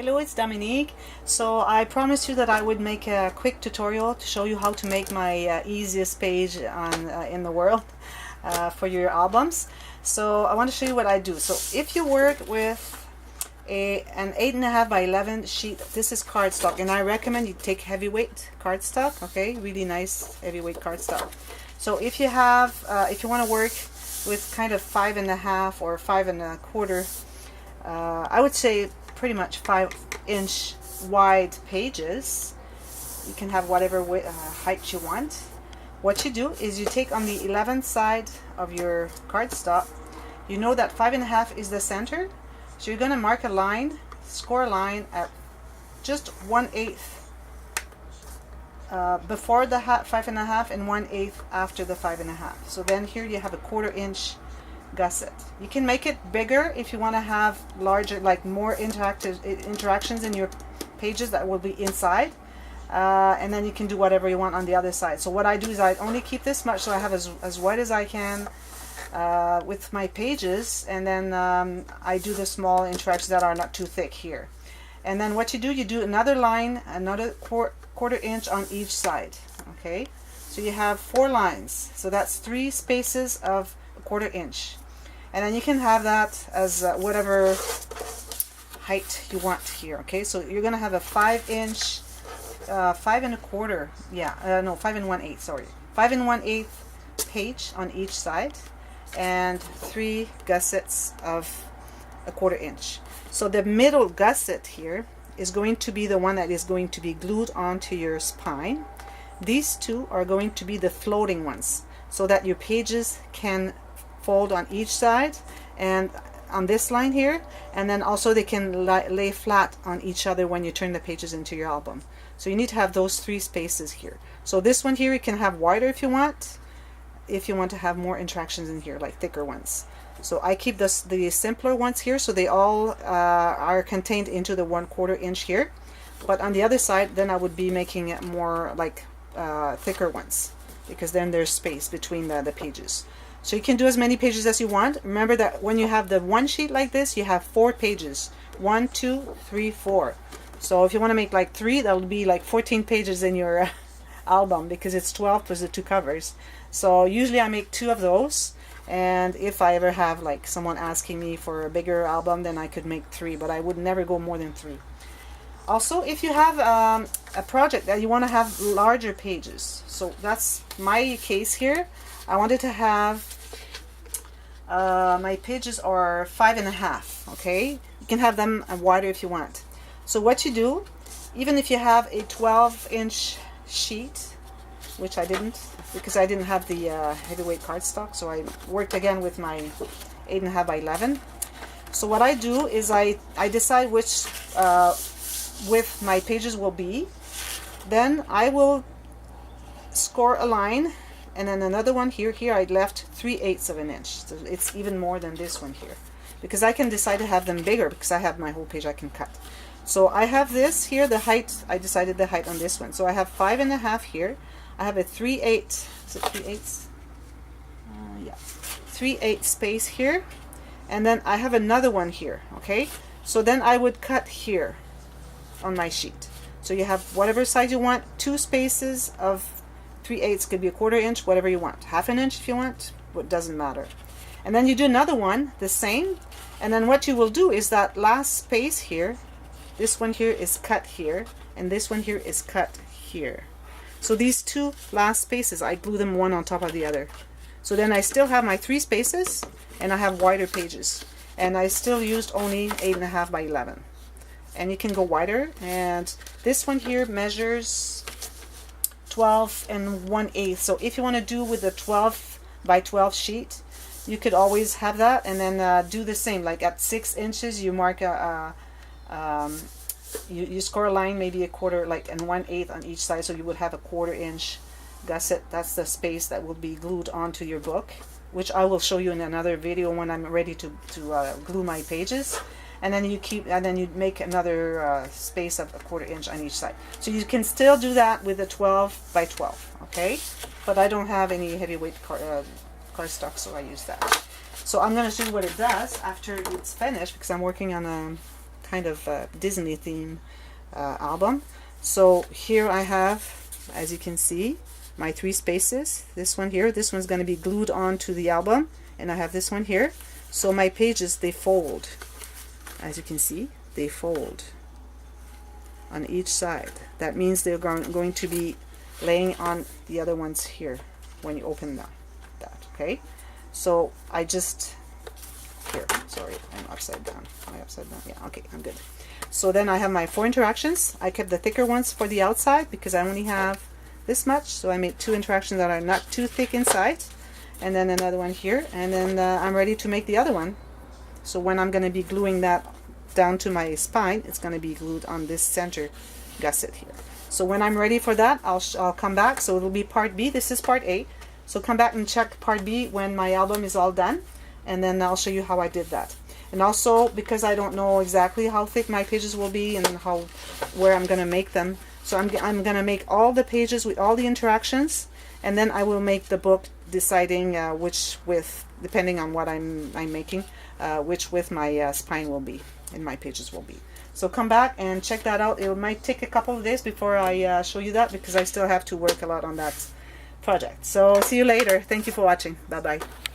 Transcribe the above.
Hello, it's Dominique. So I promised you that I would make a quick tutorial to show you how to make my easiest page on in the world for your albums. So I want to show you what I do. So if you work with an 8.5 by 11 sheet, this is cardstock, and I recommend you take heavyweight cardstock. Okay, really nice heavyweight cardstock. So if you have, if you want to work with kind of 5.5 or 5 1/4, I would say pretty much 5-inch wide pages. You can have whatever height you want. What you do is you take on the 11th side of your cardstock. You know that 5.5 is the center, so you're going to mark a line, score a line at just 1/8 before the 5.5 and 1/8 after the 5.5. So then here you have a 1/4 inch gusset. You can make it bigger if you want to have larger, like more interactions in your pages that will be inside, and then you can do whatever you want on the other side. So what I do is I only keep this much, so I have as wide as I can with my pages, and then I do the small interactions that are not too thick here. And then what you do another line, another 1/4 inch on each side. Okay, so you have 4 lines, so that's 3 spaces of 1/4 inch, and then you can have that as whatever height you want here. Okay, so you're gonna have a 5-inch 5 1/4, no, 5 1/8, sorry, 5 1/8 page on each side, and 3 gussets of 1/4 inch. So the middle gusset here is going to be the one that is going to be glued onto your spine. These two are going to be the floating ones, so that your pages can fold on each side and on this line here, and then also they can lay flat on each other when you turn the pages into your album. So you need to have those 3 spaces here. So this one here you can have wider if you want to have more interactions in here, like thicker ones. So I keep the simpler ones here, so they all are contained into the 1/4 inch here. But on the other side, then I would be making it more like thicker ones, because then there's space between the pages. So you can do as many pages as you want. Remember that when you have the one sheet like this, you have 4 pages. 1, 2, 3, 4. So if you want to make like 3, that'll be like 14 pages in your album, because it's 12 plus the 2 covers. So usually I make 2 of those, and if I ever have like someone asking me for a bigger album, then I could make 3, but I would never go more than 3. Also, if you have a project that you want to have larger pages, so that's my case here. I wanted to have my pages are 5.5. Okay, you can have them wider if you want. So what you do, even if you have a 12-inch sheet, which I didn't, because I didn't have the heavyweight cardstock, so I worked again with my 8.5 by 11. So what I do is I decide which width my pages will be. Then I will score a line, and then another one here. Here I left 3/8 of an inch, so it's even more than this one here, because I can decide to have them bigger, because I have my whole page I can cut. So I have this here, the height, I decided the height on this one. So I have 5.5 here. I have a 3/8, is it 3/8? Yeah, 3/8 space here, and then I have another one here. Okay, so then I would cut here on my sheet. So you have whatever size you want, 2 spaces of 3/8, could be a 1/4 inch, whatever you want, 1/2 inch if you want, it doesn't matter. And then you do another one, the same, and then what you will do is that last space here, this one here is cut here, and this one here is cut here. So these 2 last spaces, I glue them one on top of the other. So then I still have my 3 spaces, and I have wider pages, and I still used only 8.5 by 11. And you can go wider, and this one here measures 12 1/8. So if you want to do with the 12 by 12 sheet, you could always have that, and then do the same, like at 6 inches you mark you score a line, maybe a 1/4, like, and 1/8 on each side, so you would have a 1/4 inch gusset. That's the space that will be glued onto your book, which I will show you in another video when I'm ready to glue my pages. And then you make another space of a 1/4 inch on each side. So you can still do that with a 12 by 12. Okay, but I don't have any heavyweight cardstock, so I use that. So I'm going to show you what it does after it's finished, because I'm working on a kind of Disney theme album. So here I have, as you can see, my 3 spaces. This one here, this one's going to be glued onto the album, and I have this one here. So my pages, they fold. As you can see, they fold on each side. That means they're going to be laying on the other ones here when you open them. Okay, so I just, here, sorry, I'm upside down. Am I upside down? Yeah, okay, I'm good. So then I have my 4 interactions. I kept the thicker ones for the outside because I only have this much, so I made 2 interactions that are not too thick inside, and then another one here, and then I'm ready to make the other one. So when I'm going to be gluing that down to my spine, it's going to be glued on this center gusset here. So when I'm ready for that, I'll come back. So it'll be part B. This is part A. So come back and check part B when my album is all done, and then I'll show you how I did that. And also, because I don't know exactly how thick my pages will be and where I'm going to make them, so I'm going to make all the pages with all the interactions, and then I will make the book deciding which width, depending on what I'm making, which width my spine will be and my pages will be. So come back and check that out. It might take a couple of days before I show you that, because I still have to work a lot on that project. So see you later. Thank you for watching. Bye bye.